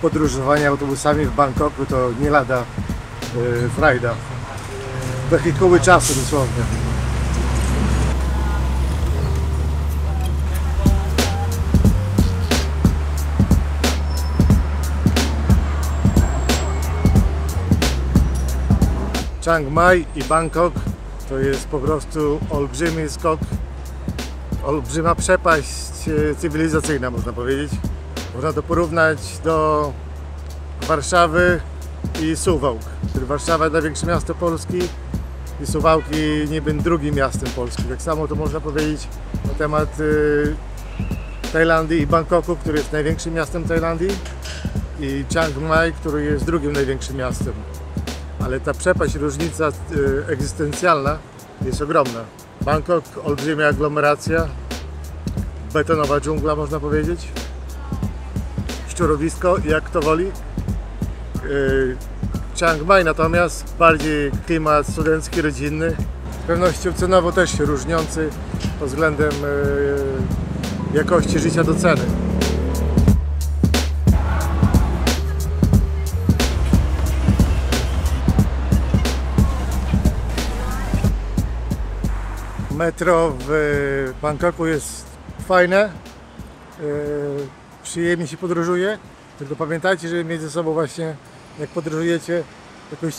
Podróżowanie autobusami w Bangkoku to nie lada frajda. Wehikuły czasu dosłownie. Chiang Mai i Bangkok to jest po prostu olbrzymi skok, olbrzyma przepaść cywilizacyjna, można powiedzieć. Można to porównać do Warszawy i Suwałk. Warszawa to największe miasto Polski i Suwałki niby drugim miastem Polski. Tak samo to można powiedzieć na temat Tajlandii i Bangkoku, który jest największym miastem Tajlandii, i Chiang Mai, który jest drugim największym miastem. Ale ta przepaść, różnica egzystencjalna jest ogromna. Bangkok, olbrzymia aglomeracja, betonowa dżungla, można powiedzieć. Szczurowisko, jak kto woli. Chiang Mai natomiast bardziej klimat studencki, rodzinny. Z pewnością cenowo też się różniący pod względem jakości życia do ceny. Metro w Bangkoku jest fajne, przyjemnie się podróżuje, tylko pamiętajcie, żeby mieć ze sobą właśnie, jak podróżujecie, jakąś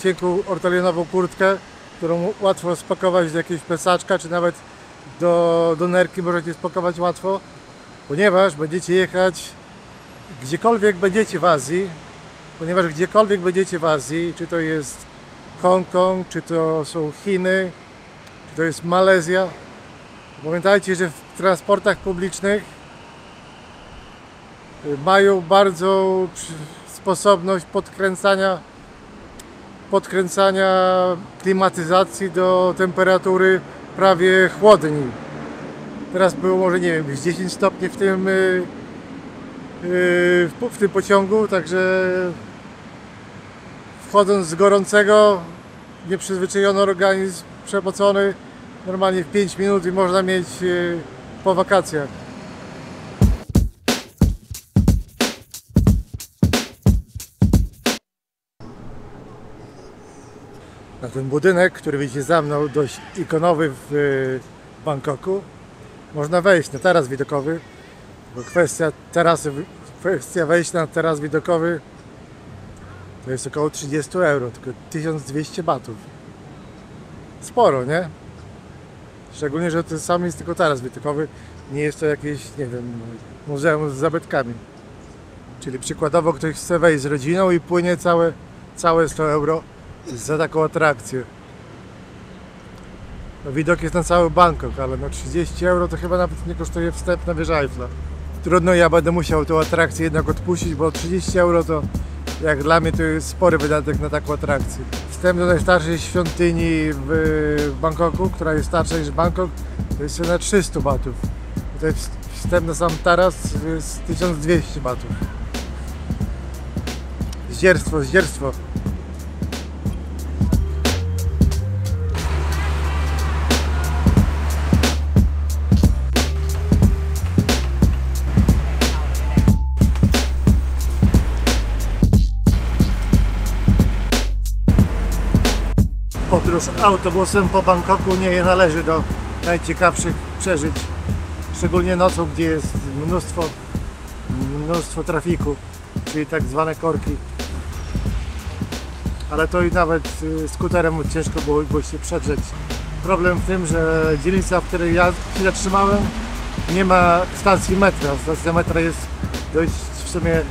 cienką ortolinową kurtkę, którą łatwo spakować do jakiegoś plecaczka, czy nawet do nerki możecie spakować łatwo, ponieważ będziecie jechać gdziekolwiek będziecie w Azji, czy to jest Hongkong, czy to są Chiny, czy to jest Malezja. Pamiętajcie, że w transportach publicznych mają bardzo sposobność podkręcania klimatyzacji do temperatury prawie chłodni. Teraz było może, nie wiem, 10 stopni w tym pociągu, także wchodząc z gorącego, nieprzyzwyczajony organizm, przepocony, normalnie w 5 minut i można mieć po wakacjach. Na ten budynek, który widzicie za mną, dość ikonowy w Bangkoku, można wejść na taras widokowy, bo kwestia wejścia na taras widokowy to jest około 30 euro, tylko 1200 batów. Sporo, nie? Szczególnie, że to sam jest tylko taras widokowy, nie jest to jakieś, nie wiem, muzeum z zabytkami. Czyli przykładowo ktoś chce wejść z rodziną i płynie całe 100 euro za taką atrakcję. No, widok jest na cały Bangkok, ale no 30 euro to chyba nawet nie kosztuje wstęp na wieżę Eiffla. Trudno, ja będę musiał tą atrakcję jednak odpuścić, bo 30 euro to jak dla mnie to jest spory wydatek na taką atrakcję. Wstęp do najstarszej świątyni w Bangkoku, która jest starsza niż Bangkok, to jest cena 300 batów. Tutaj wstęp na sam taras jest 1200 batów. Zdzierstwo. Podróż autobusem po Bangkoku nie należy do najciekawszych przeżyć, szczególnie nocą, gdzie jest mnóstwo trafiku, czyli tak zwane korki. Ale to i nawet skuterem ciężko było się przedrzeć. Problem w tym, że dzielnica, w której ja się zatrzymałem, nie ma stacji metra. Stacja metra jest dość w sumie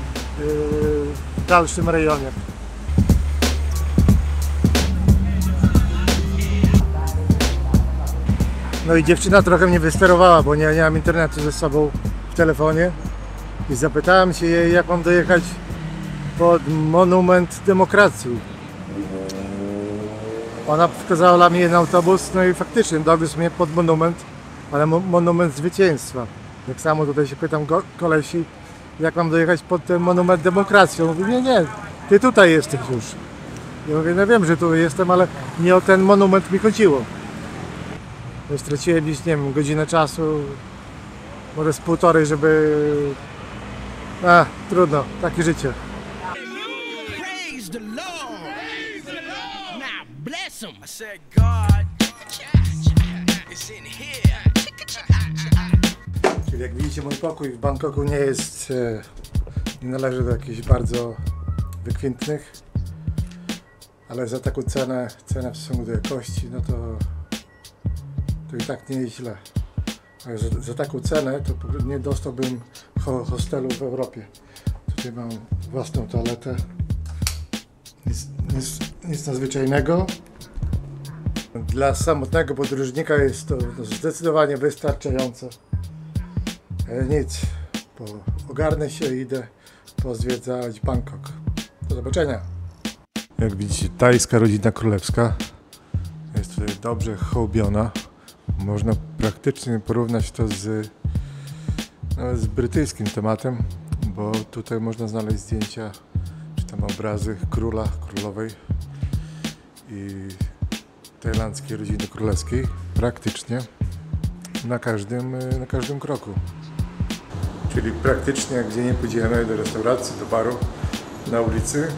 w dalszym rejonie. No i dziewczyna trochę mnie wysterowała, bo nie mam internetu ze sobą w telefonie. I zapytałem się jej, jak mam dojechać pod Monument Demokracji. Ona wskazała mi jeden autobus, no i faktycznie dowiózł mnie pod monument, ale Monument Zwycięstwa. Tak samo tutaj się pytam kolesi, jak mam dojechać pod ten Monument Demokracji. On mówi, nie, ty tutaj jesteś już. Ja mówię, no wiem, że tu jestem, ale nie o ten monument mi chodziło. Ja straciłem gdzieś, nie wiem, godzinę czasu, może z półtorej, żeby... trudno, takie życie. Praise the Lord. Now bless him. I said, God, it's in here. Czyli jak widzicie, mój pokój w Bangkoku nie jest, nie należy do jakichś bardzo wykwintnych, ale za taką cenę w stosunku do jakości, no to i tak nie jest źle. Ale za taką cenę to nie dostałbym hostelu w Europie. Tutaj mam własną toaletę. Nic nadzwyczajnego. Dla samotnego podróżnika jest to zdecydowanie wystarczające. Nic. Ogarnę się i idę pozwiedzać Bangkok. Do zobaczenia. Jak widzicie, tajska rodzina królewska jest tutaj dobrze hołbiona. Można praktycznie porównać to z brytyjskim tematem, bo tutaj można znaleźć zdjęcia czy tam obrazy króla, królowej i tajlandzkiej rodziny królewskiej praktycznie na każdym kroku. Czyli praktycznie gdzie nie pójdziemy, do restauracji, do baru, na ulicy,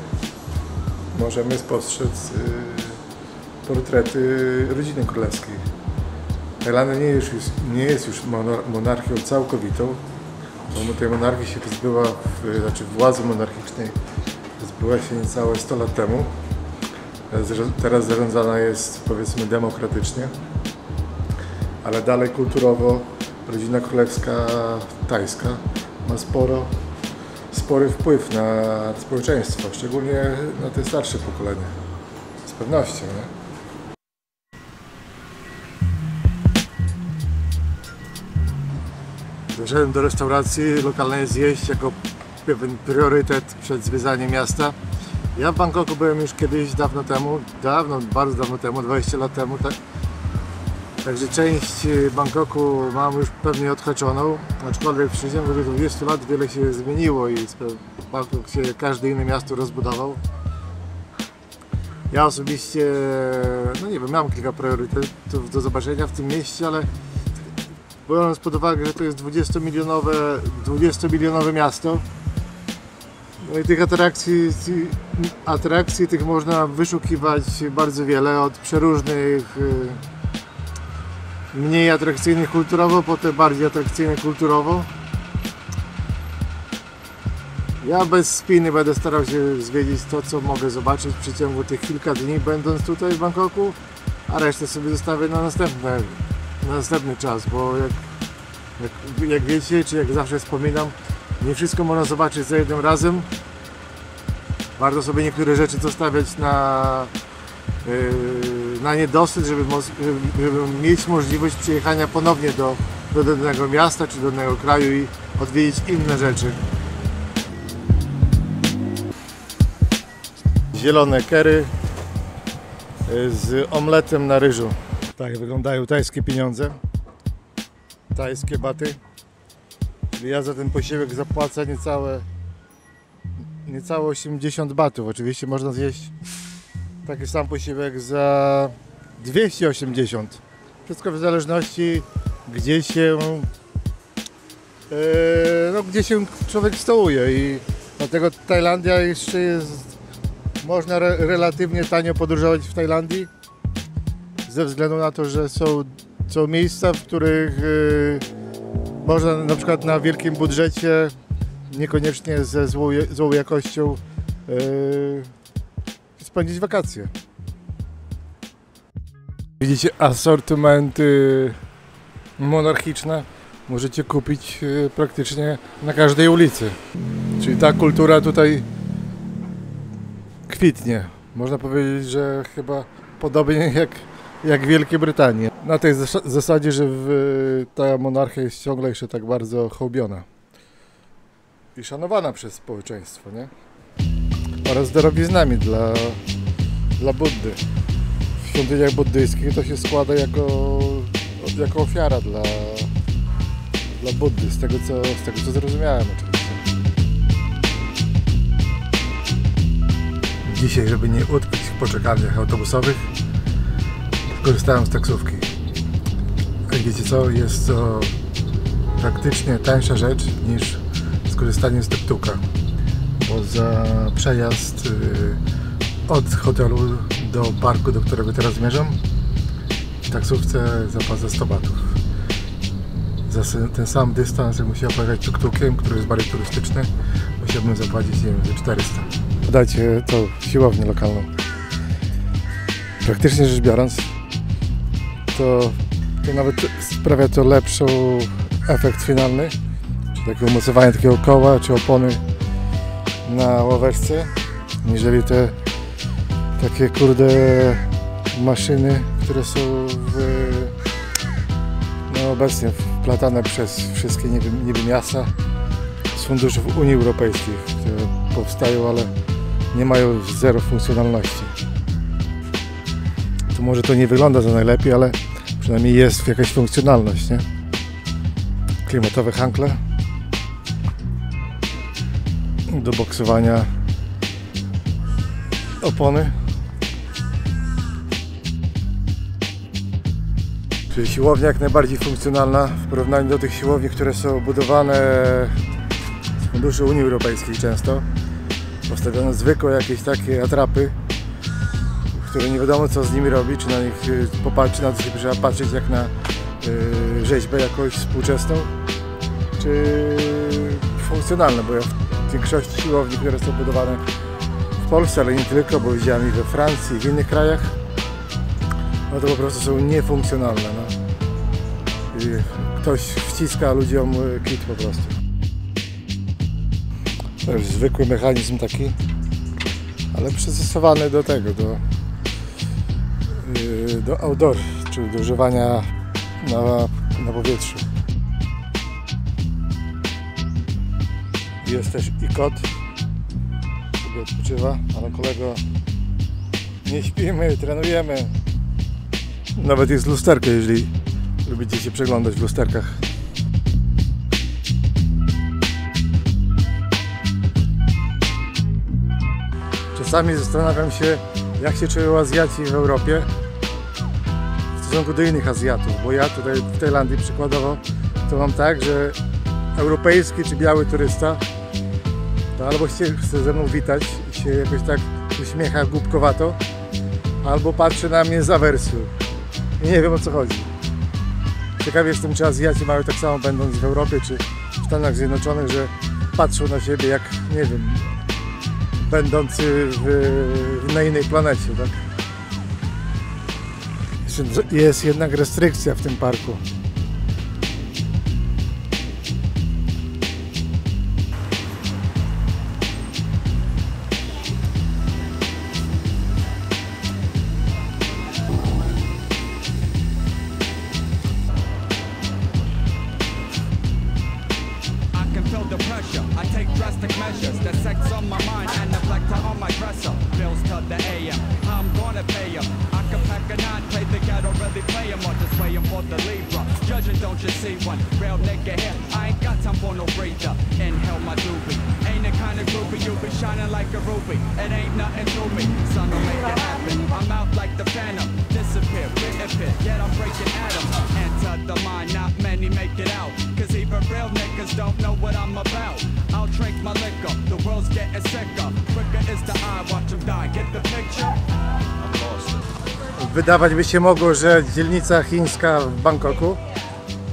możemy spostrzec portrety rodziny królewskiej. Tajlandia nie jest już monarchią całkowitą, bo tej monarchii się pozbyła, władzy monarchicznej pozbyła się niecałe 100 lat temu. Teraz zarządzana jest, powiedzmy, demokratycznie, ale dalej kulturowo rodzina królewska tajska ma spory wpływ na społeczeństwo, szczególnie na te starsze pokolenie. Z pewnością, nie? Doszedłem do restauracji lokalnej zjeść jako pewien priorytet przed zwiedzaniem miasta. Ja w Bangkoku byłem już kiedyś dawno temu, bardzo dawno temu, 20 lat temu, tak? Także część Bangkoku mam już pewnie odhaczoną, aczkolwiek w przeciągu 20 lat wiele się zmieniło i Bangkok się każde inne miasto rozbudował. Ja osobiście, no nie wiem, mam kilka priorytetów do zobaczenia w tym mieście, ale biorąc pod uwagę, że to jest 20-milionowe miasto, no i tych atrakcji tych można wyszukiwać bardzo wiele, od przeróżnych mniej atrakcyjnych kulturowo, potem bardziej atrakcyjnych kulturowo. Ja bez spiny będę starał się zwiedzić to, co mogę zobaczyć w przeciągu tych kilka dni, będąc tutaj w Bangkoku, a resztę sobie zostawię na następny czas, bo jak wiecie, czy jak zawsze wspominam, nie wszystko można zobaczyć za jednym razem. Warto sobie niektóre rzeczy zostawiać na niedosyt, żeby mieć możliwość przyjechania ponownie do danego miasta czy do danego kraju i odwiedzić inne rzeczy. Zielone curry z omletem na ryżu. Tak wyglądają tajskie pieniądze, tajskie baty. Czyli ja za ten posiłek zapłacę niecałe 80 batów. Oczywiście można zjeść taki sam posiłek za 280. Wszystko w zależności gdzie się człowiek stołuje i dlatego Tajlandia jeszcze jest, można relatywnie tanio podróżować w Tajlandii ze względu na to, że są miejsca, w których można na przykład na wielkim budżecie, niekoniecznie ze złą jakością, spędzić wakacje. Widzicie asortymenty monarchiczne możecie kupić praktycznie na każdej ulicy. Czyli ta kultura tutaj kwitnie. Można powiedzieć, że chyba podobnie jak w Wielkiej Brytanii. Na tej zasadzie, że ta monarchia jest ciągle jeszcze tak bardzo hołbiona i szanowana przez społeczeństwo, nie? Oraz darowiznami dla Buddy. W świątyniach buddyjskich to się składa jako ofiara dla Buddy, z tego co zrozumiałem oczywiście. dzisiaj, żeby nie utkwić w poczekalniach autobusowych, korzystałem z taksówki. I wiecie co, jest to praktycznie tańsza rzecz niż skorzystanie z tuk-tuka, bo za przejazd od hotelu do parku, do którego teraz zmierzam, w taksówce zapłacę 100 batów. Za ten sam dystans, jak musiałem pojechać tuk-tukiem, który jest bardziej turystyczny, musiałbym zapłacić, nie wiem, za 400. Podajcie to siłownię lokalną. Praktycznie rzecz biorąc, to nawet sprawia to lepszy efekt finalny, czyli takie umocowanie takiego koła czy opony na ławeczce, niżeli te takie kurde maszyny, które są obecnie wplatane przez wszystkie niby miasta z funduszów Unii Europejskiej, które powstają, ale nie mają zero funkcjonalności. To może to nie wygląda za najlepiej, ale przynajmniej jest jakaś funkcjonalność, nie? Klimatowe hankle do boksowania opony. Czyli siłownia jak najbardziej funkcjonalna w porównaniu do tych siłowni, które są budowane z funduszy Unii Europejskiej często. Postawiono zwykłe jakieś takie atrapy, które nie wiadomo co z nimi robić, czy na nich czy na to się trzeba patrzeć jak na rzeźbę jakąś współczesną, czy funkcjonalne, bo ja w większości siłowni, które są budowane w Polsce, ale nie tylko, bo widziałem ich we Francji i w innych krajach, no to po prostu są niefunkcjonalne. No. I ktoś wciska ludziom kit po prostu. To już zwykły mechanizm taki, ale przystosowany do tego, do outdoor, czyli do używania na powietrzu. Jest też i kot, który odpoczywa, ale kolego, nie śpimy, trenujemy. Nawet jest lusterko, jeżeli lubicie się przeglądać w lusterkach. Czasami zastanawiam się, jak się czują Azjaci w Europie w stosunku do innych Azjatów, bo ja tutaj w Tajlandii przykładowo to mam tak, że europejski czy biały turysta to albo chce ze mną witać i się jakoś tak uśmiecha głupkowato, albo patrzy na mnie z awersją. I nie wiem o co chodzi. Ciekawy jestem, czy Azjaci mają tak samo, będąc w Europie czy w Stanach Zjednoczonych, że patrzą na siebie jak, nie wiem, będący na innej planecie, tak? Jest jednak restrykcja w tym parku. The pressure, I take drastic measures. The sex on my mind and the reflector on my dresser. Bills to the AM, I'm gonna pay him. I can pack a 9, play the guy, don't really play him. I'm just waiting for the Libra. Judging, don't you see one? Real nigga here, I ain't got time for no breather. Inhale my doobie. Ain't the kind of groupie you be shining like a ruby. It ain't nothing to me, son, don't make it happen. I'm out like the phantom, disappear, reappear. Yet I'm breaking atoms. Enter the mind, not many make it out. Cause even real niggas don't know what I'm about. I'll drink my liquor, the world's getting sicker. Quicker is the eye, watch them die, get the picture? Wydawać by się mogło, że dzielnica chińska w Bangkoku,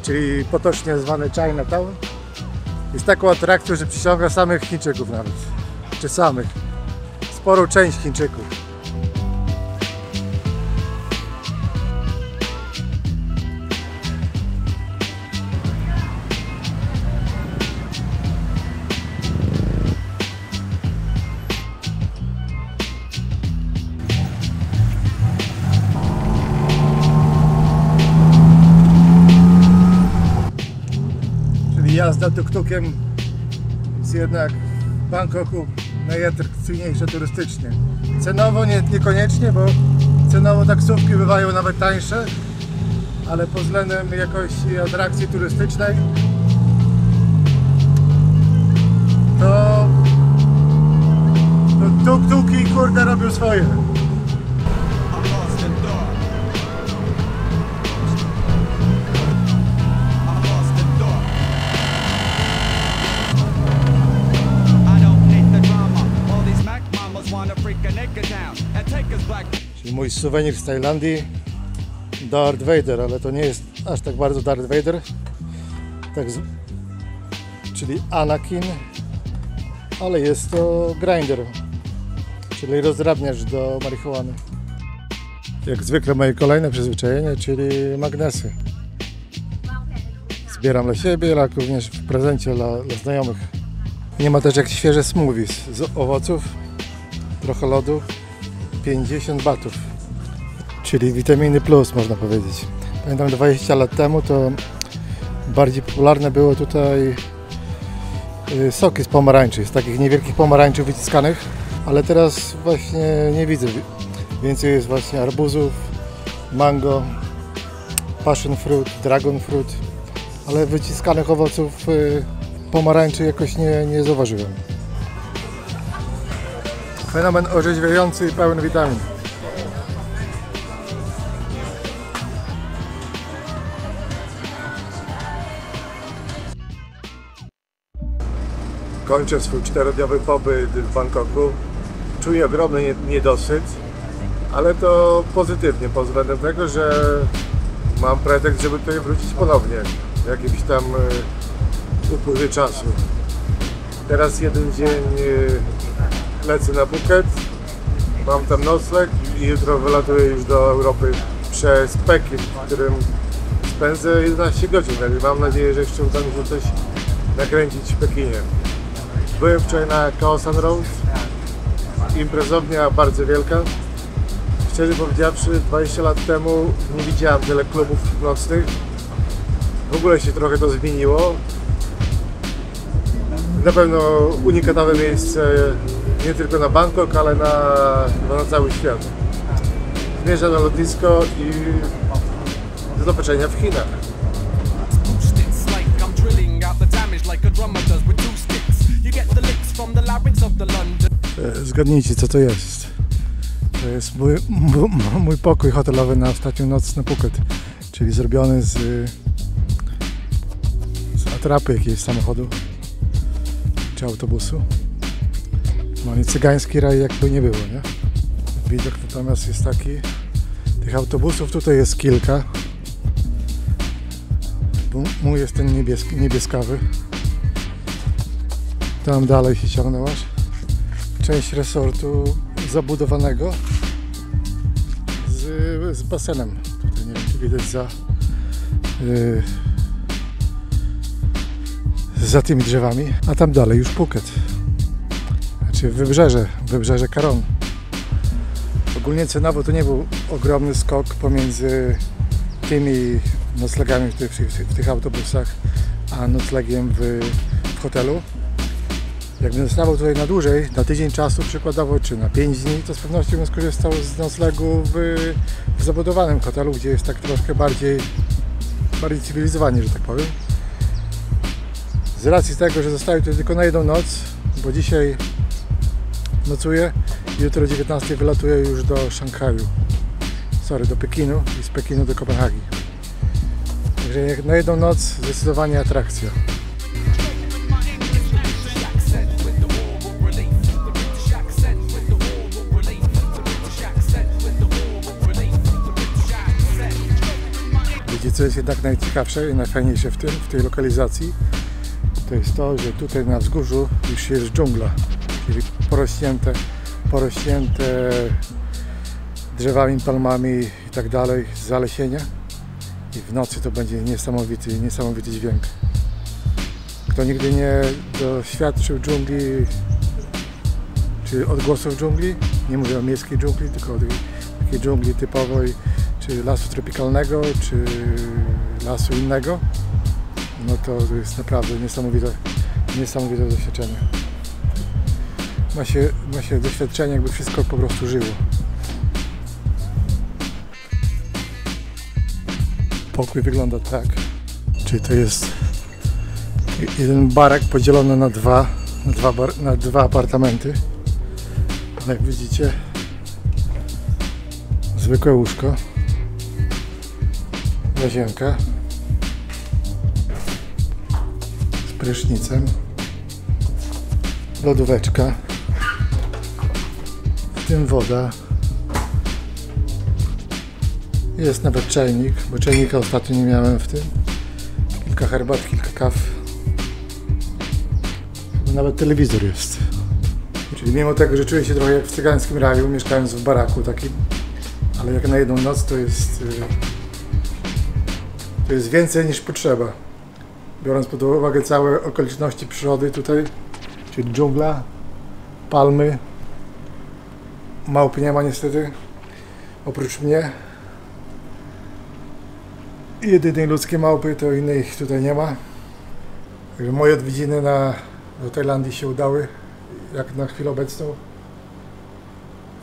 czyli potocznie zwane Chinatown, jest taką atrakcją, że przyciąga samych Chińczyków nawet, czy samych, sporą część Chińczyków. Jazda tuk-tukiem jest jednak w Bangkoku najatrakcyjniejsza turystycznie. Cenowo niekoniecznie, bo cenowo taksówki bywają nawet tańsze, ale pod względem jakości atrakcji turystycznej to tuk-tuki kurde robił swoje. Czyli mój suwenir z Tajlandii, Darth Vader, ale to nie jest aż tak bardzo Darth Vader, czyli Anakin, ale jest to grinder, czyli rozdrabniacz do marihuany. Jak zwykle moje kolejne przyzwyczajenie, czyli magnesy. Zbieram dla siebie, jak również w prezencie dla znajomych. Nie ma też jak świeże smoothies z owoców, trochę lodu, 50 batów, czyli witaminy plus można powiedzieć. Pamiętam 20 lat temu to bardziej popularne było tutaj soki z pomarańczy, z takich niewielkich pomarańczy wyciskanych, ale teraz właśnie nie widzę. Więcej jest właśnie arbuzów, mango, passion fruit, dragon fruit, ale wyciskanych owoców pomarańczy jakoś nie zauważyłem. Fenomen orzeźwiający i pełen witamin. Kończę swój 4-dniowy pobyt w Bangkoku. Czuję ogromny niedosyt, ale to pozytywnie pod względem tego, że mam pretekst, żeby tutaj wrócić ponownie w jakimś tam upływie czasu. Teraz jeden dzień lecę na Phuket, mam tam nocleg i jutro wylatuję już do Europy przez Pekin, w którym spędzę 11 godzin. Mam nadzieję, że jeszcze uda mi się coś nakręcić w Pekinie. Byłem wczoraj na Khao San Road, imprezownia bardzo wielka. Szczerze powiedziawszy, 20 lat temu nie widziałem tyle klubów nocnych. W ogóle się trochę to zmieniło. Na pewno unikatowe miejsce nie tylko na Bangkok, ale na cały świat. Zmierzam na lotnisko i do zobaczenia w Chinach. Zgadnijcie, co to jest. To jest mój pokój hotelowy na ostatnią noc na Phuket, czyli zrobiony z atrapy jakiegoś samochodu czy autobusu. No i cygański raj jakby nie było, nie? Widok natomiast jest taki. Tych autobusów tutaj jest kilka. Mój jest ten niebieskawy. Tam dalej się ciągnął aż. Część resortu zabudowanego z basenem. Tutaj nie wiem, czy widać za tymi drzewami, a tam dalej już Phuket. Znaczy wybrzeże Karon. Ogólnie cenowo to nie był ogromny skok pomiędzy tymi noclegami w tych autobusach, a noclegiem w hotelu. Jakbym zostawał tutaj na dłużej, na tydzień czasu przykładowo, czy na 5 dni, to z pewnością bym skorzystał z noclegu w zabudowanym hotelu, gdzie jest tak troszkę bardziej cywilizowanie, że tak powiem. Z racji tego, że zostaję tutaj tylko na jedną noc, bo dzisiaj nocuję i jutro o 19 wylatuję już do Szanghaju. Do Pekinu i z Pekinu do Kopenhagi. Także na jedną noc zdecydowanie atrakcja. Wiecie, co jest jednak najciekawsze i najfajniejsze w tej lokalizacji? To jest to, że tutaj na wzgórzu już jest dżungla, czyli porośnięte drzewami, palmami i tak dalej, zalesienia, i w nocy to będzie niesamowity dźwięk. Kto nigdy nie doświadczył dżungli, czy odgłosów dżungli, nie mówię o miejskiej dżungli, tylko o takiej dżungli typowej, czy lasu tropikalnego, czy lasu innego, no to jest naprawdę niesamowite doświadczenie. Ma się doświadczenie, jakby wszystko po prostu żyło. Pokój wygląda tak, czyli to jest jeden barak podzielony na dwa apartamenty. Jak widzicie, zwykłe łóżko, łazienka z prysznicem, lodóweczka, w tym woda, jest nawet czajnik, bo czajnika ostatnio nie miałem w tym, kilka herbat, kilka kaw, nawet telewizor jest. Czyli mimo tego, że czuję się trochę jak w cygańskim raju, mieszkając w baraku takim, ale jak na jedną noc to jest więcej niż potrzeba. Biorąc pod uwagę całe okoliczności przyrody tutaj, czyli dżungla, palmy, małp nie ma niestety, oprócz mnie. Jedynej ludzkiej małpy, to innej tutaj nie ma. Także moje odwiedziny do Tajlandii się udały, jak na chwilę obecną.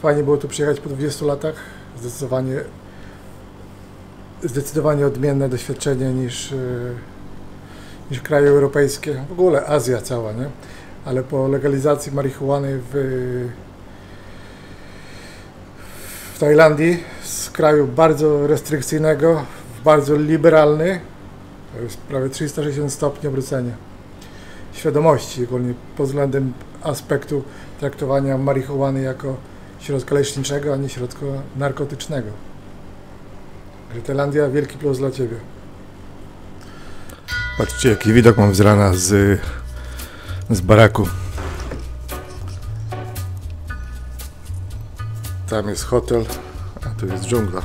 Fajnie było tu przyjechać po 20 latach. Zdecydowanie odmienne doświadczenie niż kraje europejskie. W ogóle Azja cała, nie? Ale po legalizacji marihuany w Tajlandii, z kraju bardzo restrykcyjnego, w bardzo liberalny, to jest prawie 360 stopni obrócenia świadomości, ogólnie pod względem aspektu traktowania marihuany jako środka leczniczego, a nie środka narkotycznego. Tajlandia, wielki plus dla Ciebie. Patrzcie, jaki widok mam z rana z baraku. Tam jest hotel, a tu jest dżungla.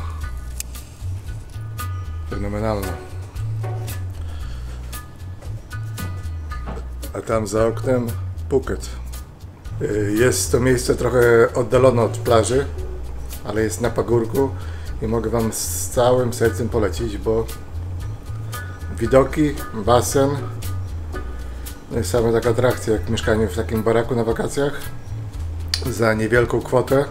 Fenomenalna. A tam za oknem Phuket. Jest to miejsce trochę oddalone od plaży, ale jest na pagórku i mogę Wam z całym sercem polecić, bo widoki, basen, no i same takie atrakcje jak mieszkanie w takim baraku na wakacjach za niewielką kwotę.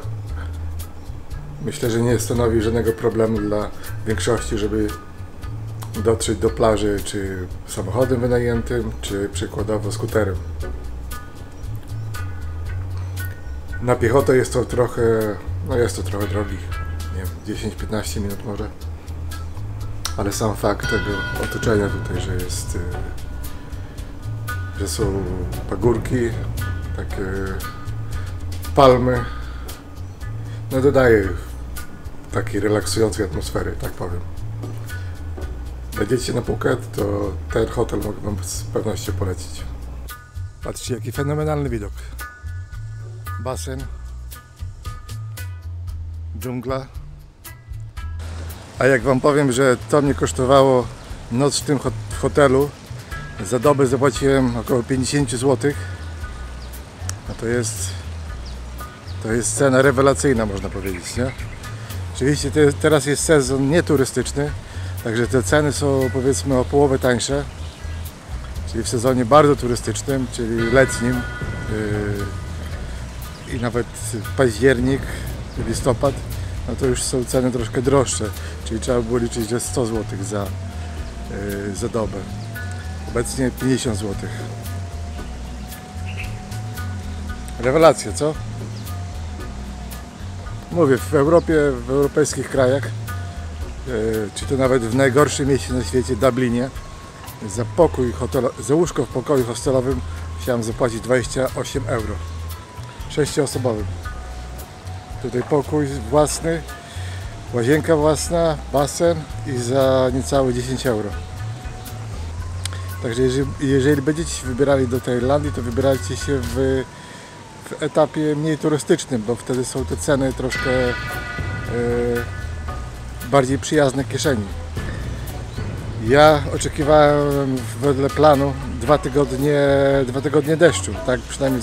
Myślę, że nie stanowi żadnego problemu dla większości, żeby dotrzeć do plaży, czy samochodem wynajętym, czy przykładowo skuterem. Na piechotę jest to trochę, drogi, nie wiem, 10-15 minut może. Ale sam fakt tego otoczenia tutaj, że są pagórki, takie palmy, no dodaje takiej relaksującej atmosfery, tak powiem. Będziecie na Phuket, to ten hotel mogę Wam z pewnością polecić. Patrzcie, jaki fenomenalny widok. Basen, dżungla. A jak Wam powiem, że to mnie kosztowało noc w tym hotelu, za dobę zapłaciłem około 50 zł, no to jest cena rewelacyjna, można powiedzieć, nie? Oczywiście teraz jest sezon nieturystyczny, także te ceny są powiedzmy o połowę tańsze, czyli w sezonie bardzo turystycznym, czyli letnim i nawet październik, listopad, no to już są ceny troszkę droższe, czyli trzeba było liczyć, że 100 zł za dobę. Obecnie 50 zł. Rewelacja, co? Mówię, w Europie, w europejskich krajach, czy to nawet w najgorszym mieście na świecie, Dublinie, za łóżko w pokoju hostelowym musiałem zapłacić 28 euro. 6-osobowym. Tutaj pokój własny, łazienka własna, basen i za niecałe 10 euro. Także jeżeli będziecie się wybierali do Tajlandii, to wybierajcie się w etapie mniej turystycznym, bo wtedy są te ceny troszkę bardziej przyjazne kieszeni. Ja oczekiwałem wedle planu 2 tygodnie deszczu, tak przynajmniej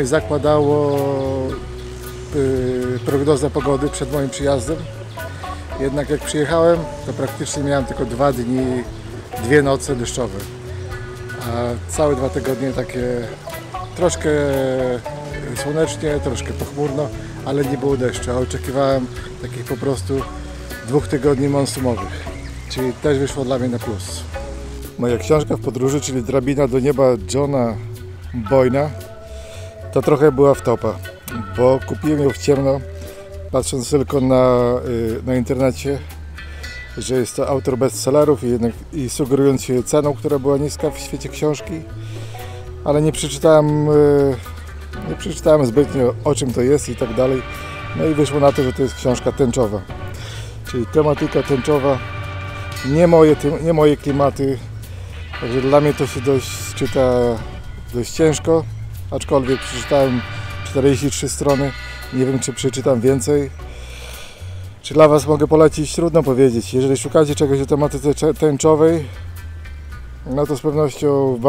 zakładało prognoza pogody przed moim przyjazdem. Jednak jak przyjechałem, to praktycznie miałem tylko 2 dni, 2 noce deszczowe. A całe 2 tygodnie takie troszkę słonecznie, troszkę pochmurno, ale nie było deszczu. A oczekiwałem takich po prostu 2 tygodni monsumowych. Czyli też wyszło dla mnie na plus. Moja książka w podróży, czyli Drabina do nieba Johna Boyna. to trochę była wtopa, bo kupiłem ją w ciemno, patrząc tylko na internecie, że jest to autor bestsellerów i sugerując się ceną, która była niska w świecie książki, ale nie przeczytałem zbytnio, o czym to jest i tak dalej. No i wyszło na to, że to jest książka tęczowa, czyli tematyka tęczowa, nie moje klimaty, także dla mnie to się czyta dość ciężko, aczkolwiek przeczytałem 43 strony, nie wiem, czy przeczytam więcej. Czy dla Was mogę polecić? Trudno powiedzieć. Jeżeli szukacie czegoś o tematyce tęczowej, no to z pewnością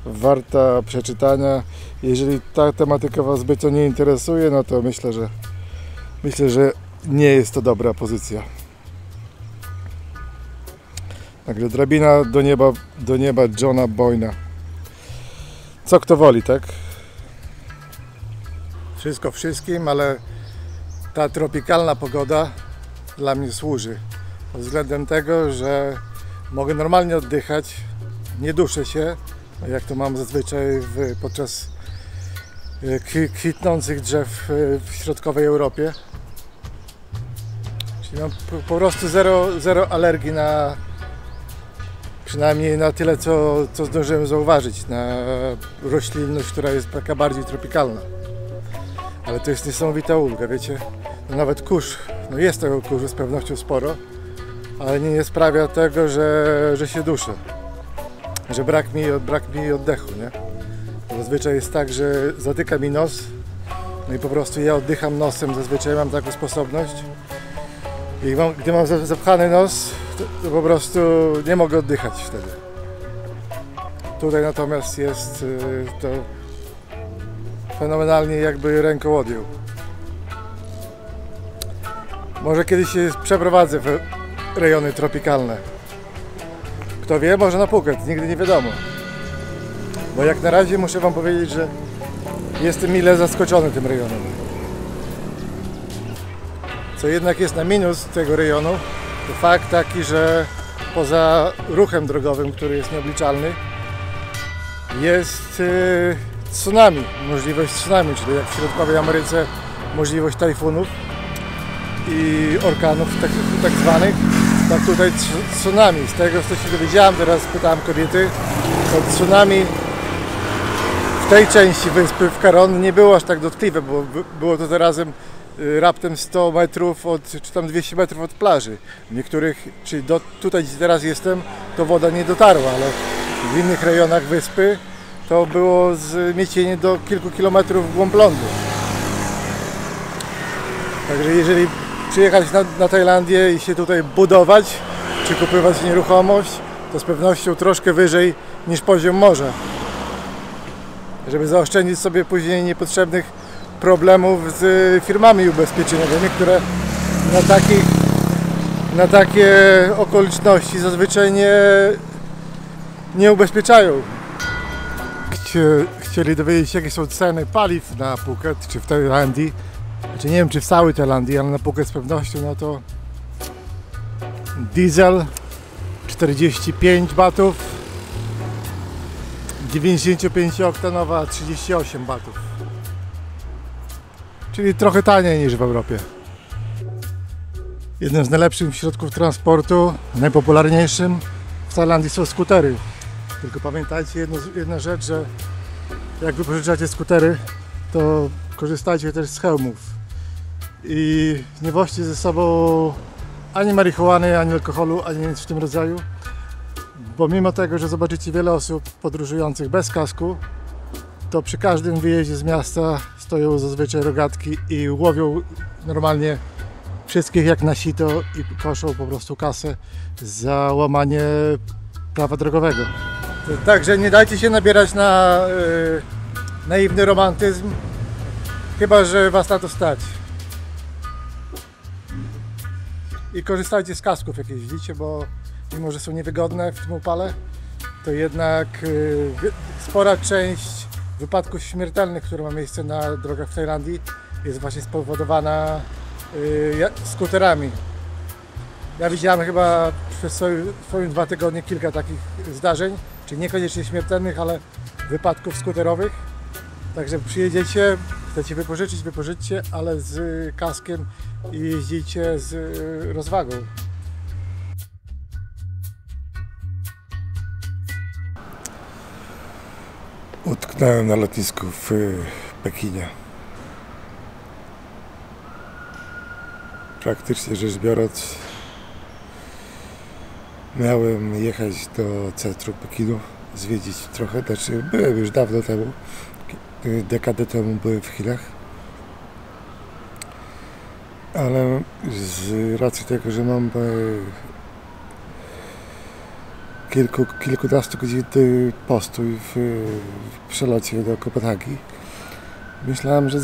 warta przeczytania. Jeżeli ta tematyka Was zbytnio nie interesuje, no to myślę, że nie jest to dobra pozycja. Także Drabina do nieba Johna Boyna. Co kto woli, tak? Wszystko wszystkim, ale ta tropikalna pogoda dla mnie służy. Pod względem tego, że mogę normalnie oddychać, nie duszę się, jak to mam zazwyczaj podczas kwitnących drzew w środkowej Europie. Czyli mam po prostu zero alergii przynajmniej na tyle, co zdążyłem zauważyć, na roślinność, która jest taka bardziej tropikalna. Ale to jest niesamowita ulga, wiecie? No nawet kurz, no jest tego kurzu z pewnością sporo, ale nie sprawia tego, że się duszę, że brak mi oddechu, nie? Zazwyczaj jest tak, że zatyka mi nos, no i po prostu ja oddycham nosem, zazwyczaj mam taką sposobność i gdy mam zapchany nos, to po prostu nie mogę oddychać wtedy. Tutaj natomiast jest to fenomenalnie, jakby ręką odjął. Może kiedyś się przeprowadzę w rejony tropikalne. Kto wie, może na Phuket, nigdy nie wiadomo. Bo jak na razie muszę Wam powiedzieć, że jestem mile zaskoczony tym rejonem. Co jednak jest na minus tego rejonu, to fakt taki, że poza ruchem drogowym, który jest nieobliczalny, jest tsunami, możliwość tsunami, czyli jak w Środkowej Ameryce możliwość tajfunów i orkanów tak zwanych, tak tutaj tsunami. Z tego, co się dowiedziałem, teraz pytałem kobiety, to tsunami w tej części wyspy, w Caron, nie było aż tak dotkliwe, bo było to zarazem raptem 100 metrów czy tam 200 metrów od plaży. W niektórych, czyli tutaj gdzie teraz jestem, to woda nie dotarła, ale w innych rejonach wyspy to było zmiecienie do kilku kilometrów w głąb lądu. Także jeżeli przyjechać na Tajlandię i się tutaj budować, czy kupować nieruchomość, to z pewnością troszkę wyżej niż poziom morza. Żeby zaoszczędzić sobie później niepotrzebnych problemów z firmami ubezpieczeniowymi, które na takie okoliczności zazwyczaj nie ubezpieczają. Chcieli dowiedzieć się, jakie są ceny paliw na Phuket czy w Tajlandii. Znaczy nie wiem, czy w całej Tajlandii, ale na Phuket z pewnością, no to diesel 45 batów, 95-oktanowa 38 batów. Czyli trochę taniej niż w Europie. Jednym z najlepszych środków transportu, najpopularniejszym w Tajlandii są skutery. Tylko pamiętajcie jedna rzecz, że jak wypożyczacie skutery, to korzystajcie też z hełmów. I nie woźcie ze sobą ani marihuany, ani alkoholu, ani nic w tym rodzaju. Bo mimo tego, że zobaczycie wiele osób podróżujących bez kasku, to przy każdym wyjeździe z miasta stoją zazwyczaj rogatki i łowią normalnie wszystkich jak na sito i koszą po prostu kasę za łamanie prawa drogowego. Także nie dajcie się nabierać na naiwny romantyzm, chyba że Was na to stać. I korzystajcie z kasków jak jeździcie, bo mimo że są niewygodne w tym upale, to jednak spora część wypadków śmiertelnych, które ma miejsce na drogach w Tajlandii, jest właśnie spowodowana skuterami. Ja widziałem chyba przez swoje 2 tygodnie kilka takich zdarzeń, czyli niekoniecznie śmiertelnych, ale wypadków skuterowych. Także przyjedziecie, chcecie wypożyczyć, wypożyczcie, ale z kaskiem i jeździcie z rozwagą. Utknąłem na lotnisku w Pekinie. Praktycznie rzecz biorąc, miałem jechać do centrum Pekinu, zwiedzić trochę, znaczy byłem już dawno temu, dekadę temu byłem w Chinach, ale z racji tego, że mam kilkunastu godzin postój w przelocie do Kopenhagi, myślałem, że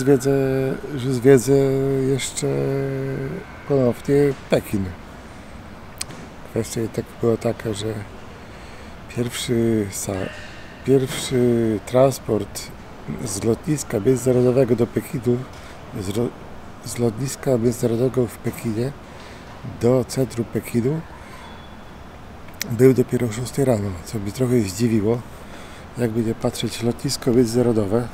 zwiedzę jeszcze ponownie Pekin. Kwestia tak była taka, że pierwszy transport z lotniska międzynarodowego do Pekinu, z lotniska międzynarodowego w Pekinie do centrum Pekinu był dopiero o 6 rano, co mnie trochę zdziwiło. Jakby nie patrzeć, lotnisko międzynarodowe,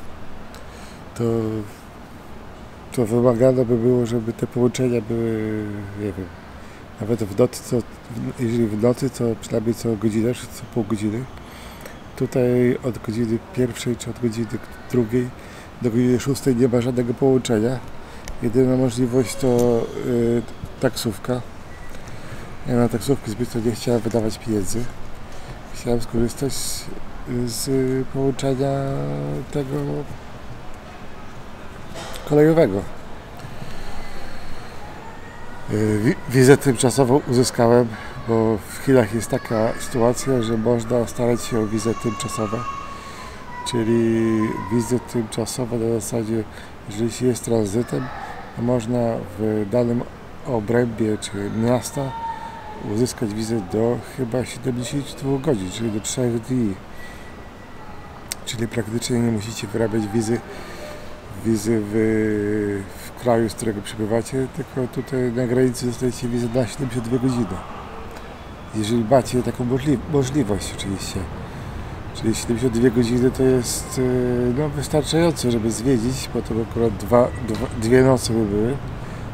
to wymagane by było, żeby te połączenia były, nie wiem, nawet w nocy, jeżeli w nocy, to przynajmniej co godzinę, czy co pół godziny. Tutaj od godziny 1 czy od godziny 2 do godziny 6 nie ma żadnego połączenia. Jedyna możliwość to taksówka. Ja na taksówki zbytnio nie chciałem wydawać pieniędzy. Chciałem skorzystać z połączenia tego kolejowego. Wizę tymczasową uzyskałem, bo w Chinach jest taka sytuacja, że można starać się o wizę tymczasową. Czyli wizę tymczasową na zasadzie, jeżeli się jest tranzytem, to można w danym obrębie czy miasta uzyskać wizę do chyba 72 godzin, czyli do 3 dni. Czyli praktycznie nie musicie wyrabiać wizy w kraju, z którego przybywacie, tylko tutaj na granicy dostajecie wizę na 72 godziny. Jeżeli macie taką możliwość oczywiście. Czyli 72 godziny to jest wystarczająco, żeby zwiedzić, bo to akurat dwie noce by były.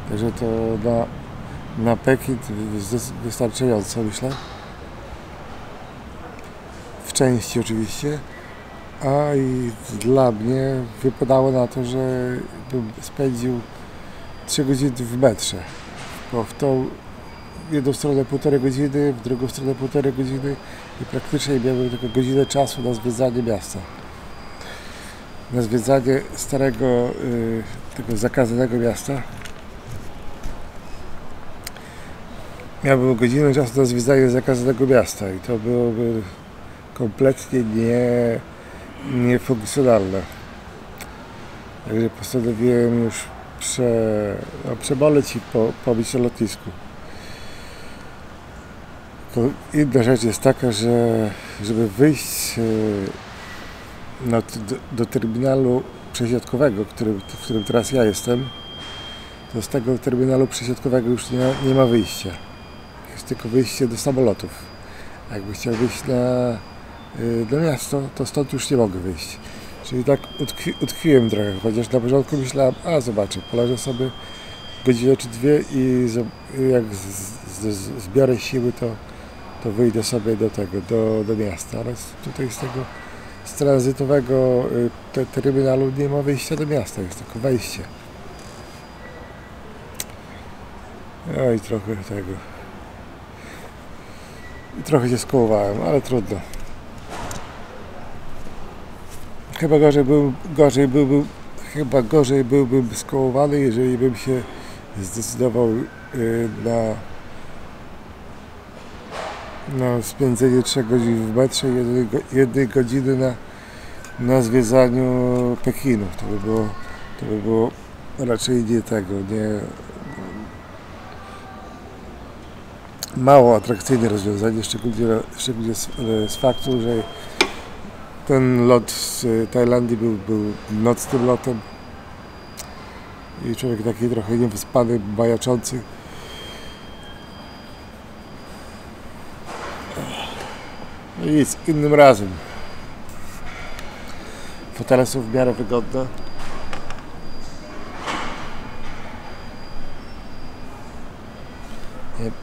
Także to na Pekin wystarczająco, myślę. W części oczywiście. A i dla mnie wypadało na to, że bym spędził 3 godziny w metrze. Bo w tą jedną stronę 1,5 godziny, w drugą stronę 1,5 godziny i praktycznie miałem tylko godzinę czasu na zwiedzanie miasta. Na zwiedzanie starego, tego zakazanego miasta. Miałbym godzinę czasu na zwiedzanie zakazanego miasta i to byłoby kompletnie niefunkcjonalne. Także postanowiłem już przeboleć i pobić na lotnisku. Inna rzecz jest taka, że żeby wyjść do terminalu przesiadkowego, w którym teraz ja jestem, to z tego terminalu przesiadkowego już nie ma wyjścia. Jest tylko wyjście do samolotów. Jakby chciał wyjść na miasto, to stąd już nie mogę wyjść. Czyli tak utkwiłem trochę, chociaż na początku myślałem, zobaczę, poleżę sobie godzinę czy dwie i jak zbiorę siły, to wyjdę sobie do miasta. Ale tutaj z tranzytowego terminalu nie ma wyjścia do miasta, jest tylko wejście. No i trochę tego. I trochę się skołowałem, ale trudno. Chyba gorzej byłbym skołowany, jeżeli bym się zdecydował na spędzenie 3 godzin w metrze i 1 godziny na zwiedzaniu Pekinu. To by było raczej mało atrakcyjne rozwiązanie, szczególnie z faktu, że ten lot z Tajlandii był nocnym lotem i człowiek taki trochę niewyspany, bajaczący. No i nic, innym razem. Fotele są w miarę wygodne.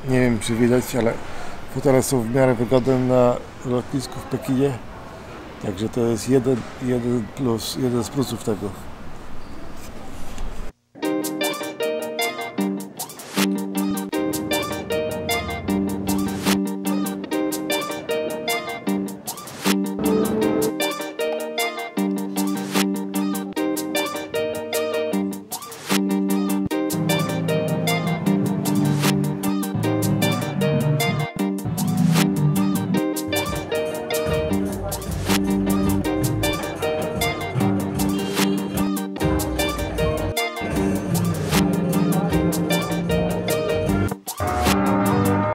Nie wiem, czy widać, ale fotele są w miarę wygodne na lotnisku w Pekinie. Także to jest jeden z plusów tego.